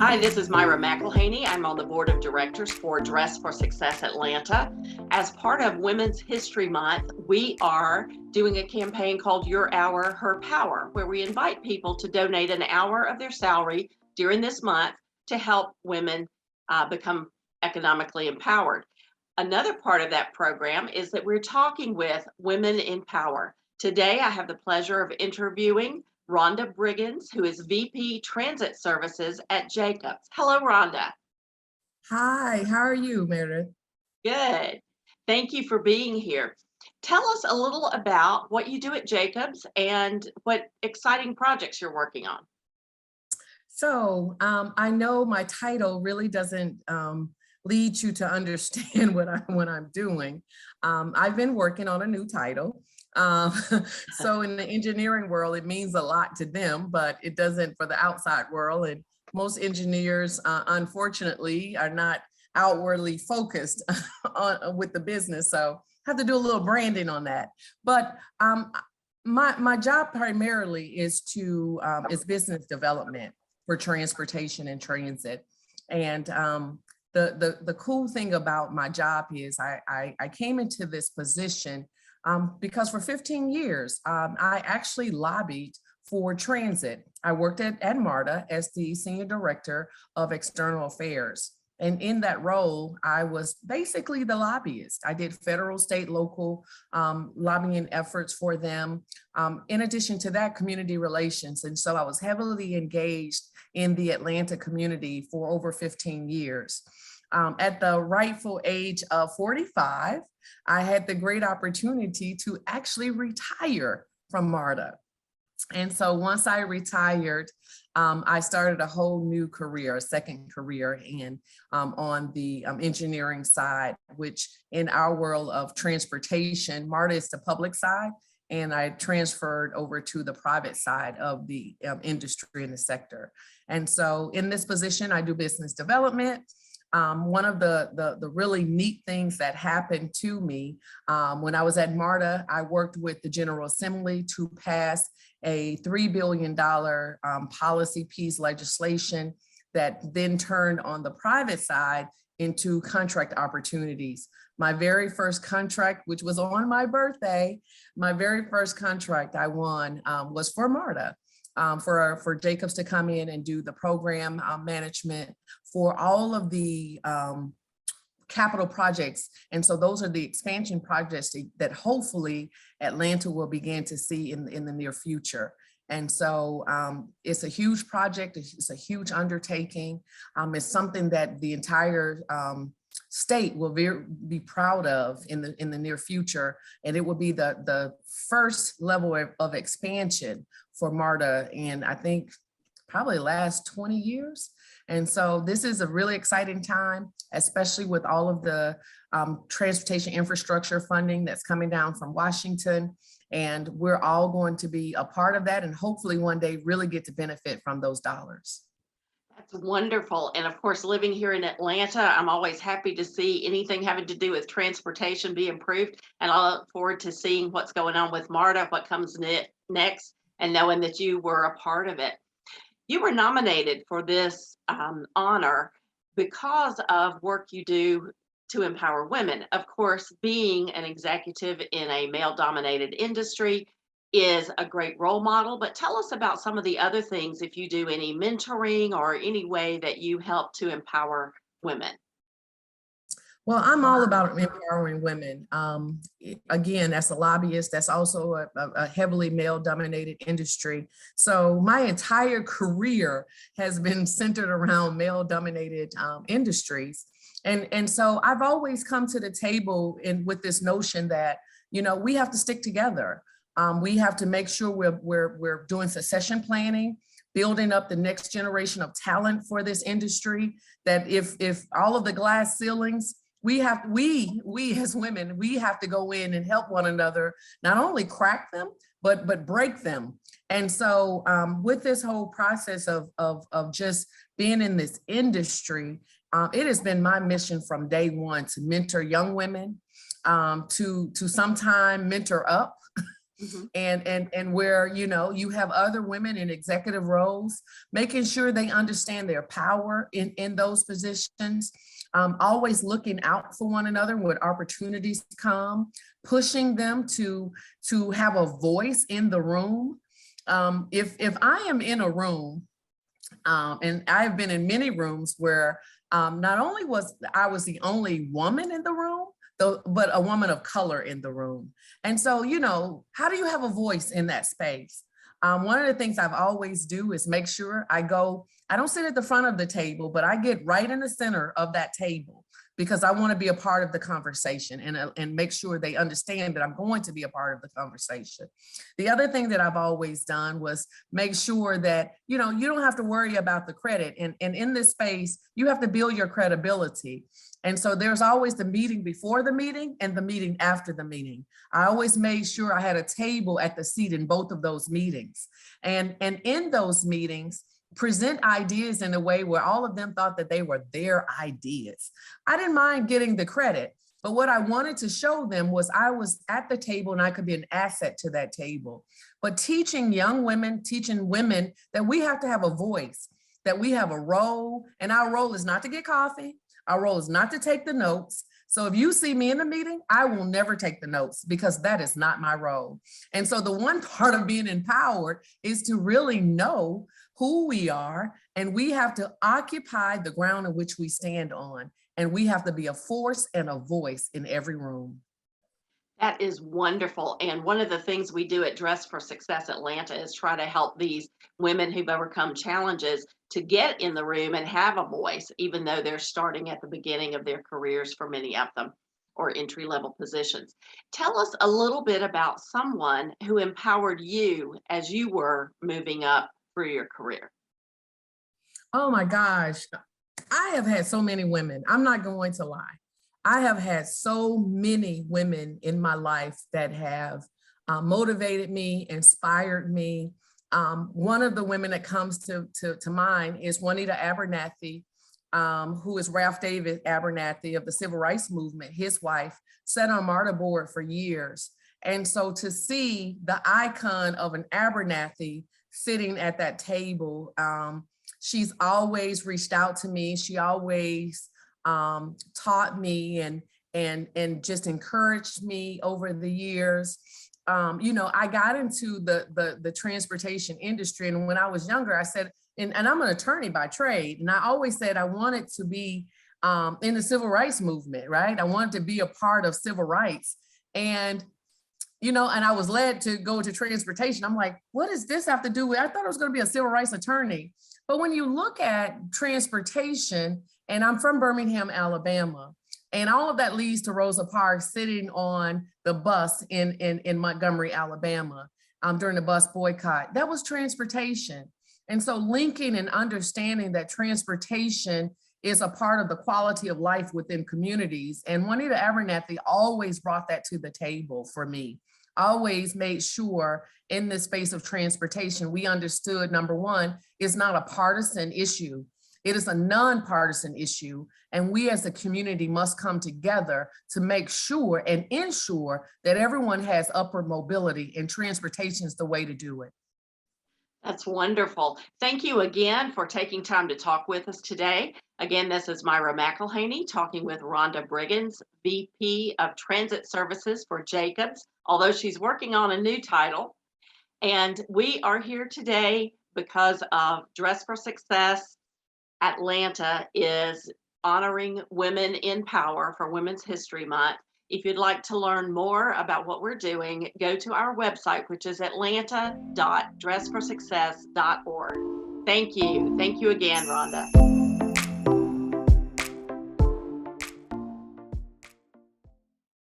Hi, this is Myra McElhaney. I'm on the board of directors for Dress for Success Atlanta. As part of Women's History Month, we are doing a campaign called Your Hour, Her Power, where we invite people to donate an hour of their salary during this month to help women become economically empowered. Another part of that program is that we're talking with women in power. Today, I have the pleasure of interviewing Rhonda Briggins, who is VP Transit Services at Jacobs. Hello, Rhonda. Hi, how are you, Meredith? Good. Thank you for being here. Tell us a little about what you do at Jacobs and what exciting projects you're working on. So I know my title really doesn't lead you to understand what I'm doing. I've been working on a new title. So in the engineering world, it means a lot to them, but it doesn't for the outside world. And most engineers, unfortunately, are not outwardly focused with the business. So I have to do a little branding on that. But my job primarily is business development for transportation and transit. And the cool thing about my job is I came into this position because for 15 years, I actually lobbied for transit. I worked at MARTA as the Senior Director of External Affairs. And in that role, I was basically the lobbyist. I did federal, state, local lobbying efforts for them. In addition to that, community relations. And so I was heavily engaged in the Atlanta community for over 15 years. At the rightful age of 45, I had the great opportunity to actually retire from MARTA. And so once I retired, I started a whole new career, a second career, and on the engineering side, which in our world of transportation, MARTA is the public side, and I transferred over to the private side of the industry in the sector. And so in this position, I do business development. One of the really neat things that happened to me when I was at MARTA, I worked with the General Assembly to pass a $3 billion policy piece legislation that then turned on the private side into contract opportunities. My very first contract, which was on my birthday, my very first contract I won was for MARTA. For Jacobs to come in and do the program management for all of the capital projects. And so those are the expansion projects that hopefully Atlanta will begin to see in the near future. And so it's a huge project. It's a huge undertaking. It's something that the entire state will be proud of in the near future. And it will be the first level of expansion for MARTA in, I think, probably the last 20 years. And so this is a really exciting time, especially with all of the transportation infrastructure funding that's coming down from Washington. And we're all going to be a part of that and hopefully one day really get to benefit from those dollars. That's wonderful. And of course, living here in Atlanta, I'm always happy to see anything having to do with transportation be improved. And I look forward to seeing what's going on with MARTA, what comes next, and knowing that you were a part of it. You were nominated for this honor because of work you do to empower women. Of course, being an executive in a male-dominated industry is a great role model, but tell us about some of the other things, if you do any mentoring or any way that you help to empower women. Well, I'm all about empowering women. Again, as a lobbyist, that's also a heavily male-dominated industry. So my entire career has been centered around male-dominated industries. And so I've always come to the table with this notion that, you know, we have to stick together. We have to make sure we're doing succession planning, building up the next generation of talent for this industry, that if all of the glass ceilings, we as women, we have to go in and help one another, not only crack them, but break them. And so with this whole process of just being in this industry, it has been my mission from day one to mentor young women, to sometime mentor up, Mhm. and where, you know, you have other women in executive roles, making sure they understand their power in those positions, always looking out for one another when opportunities come, pushing them to have a voice in the room. If I am in a room, and I've been in many rooms where not only was the only woman in the room, though, but a woman of color in the room. And so, you know, how do you have a voice in that space? One of the things I've always do is make sure I don't sit at the front of the table, but I get right in the center of that table because I want to be a part of the conversation and make sure they understand that I'm going to be a part of the conversation. The other thing that I've always done was make sure that, you know, you don't have to worry about the credit. And in this space, you have to build your credibility. And so there's always the meeting before the meeting and the meeting after the meeting. I always made sure I had a table at the seat in both of those meetings. And in those meetings, present ideas in a way where all of them thought that they were their ideas. I didn't mind getting the credit, but what I wanted to show them was I was at the table and I could be an asset to that table. But teaching young women, teaching women that we have to have a voice, that we have a role, and our role is not to get coffee. Our role is not to take the notes. So if you see me in a meeting, I will never take the notes because that is not my role. And so the one part of being empowered is to really know who we are, and we have to occupy the ground in which we stand on. And we have to be a force and a voice in every room. That is wonderful. And one of the things we do at Dress for Success Atlanta is try to help these women who've overcome challenges to get in the room and have a voice, even though they're starting at the beginning of their careers for many of them, or entry level positions. Tell us a little bit about someone who empowered you as you were moving up through your career. Oh my gosh. I have had so many women. I'm not going to lie. I have had so many women in my life that have motivated me, inspired me. One of the women that comes to mind is Juanita Abernathy, who is Ralph David Abernathy of the Civil Rights Movement. His wife sat on MARTA board for years. And so to see the icon of an Abernathy sitting at that table, she's always reached out to me. She always taught me and just encouraged me over the years. You know, I got into the transportation industry, and when I was younger, I said, and I'm an attorney by trade, and I always said I wanted to be in the civil rights movement, right? I wanted to be a part of civil rights, and you know, and I was led to go to transportation. I'm like, what does this have to do with? I thought I was going to be a civil rights attorney. But when you look at transportation, and I'm from Birmingham, Alabama, and all of that leads to Rosa Parks sitting on the bus in Montgomery, Alabama, during the bus boycott. That was transportation. And so linking and understanding that transportation is a part of the quality of life within communities. And Juanita Abernathy always brought that to the table for me. Always made sure in the space of transportation, we understood, number one, it's not a partisan issue. It is a nonpartisan issue. And we as a community must come together to make sure and ensure that everyone has upward mobility, and transportation is the way to do it. That's wonderful. Thank you again for taking time to talk with us today. Again, this is Myra McElhaney talking with Rhonda Briggins, VP of Transit Services for Jacobs, although she's working on a new title. And we are here today because of Dress for Success Atlanta is honoring women in power for Women's History Month. If you'd like to learn more about what we're doing, go to our website, which is atlanta.dressforsuccess.org. Thank you. Thank you again, Rhonda.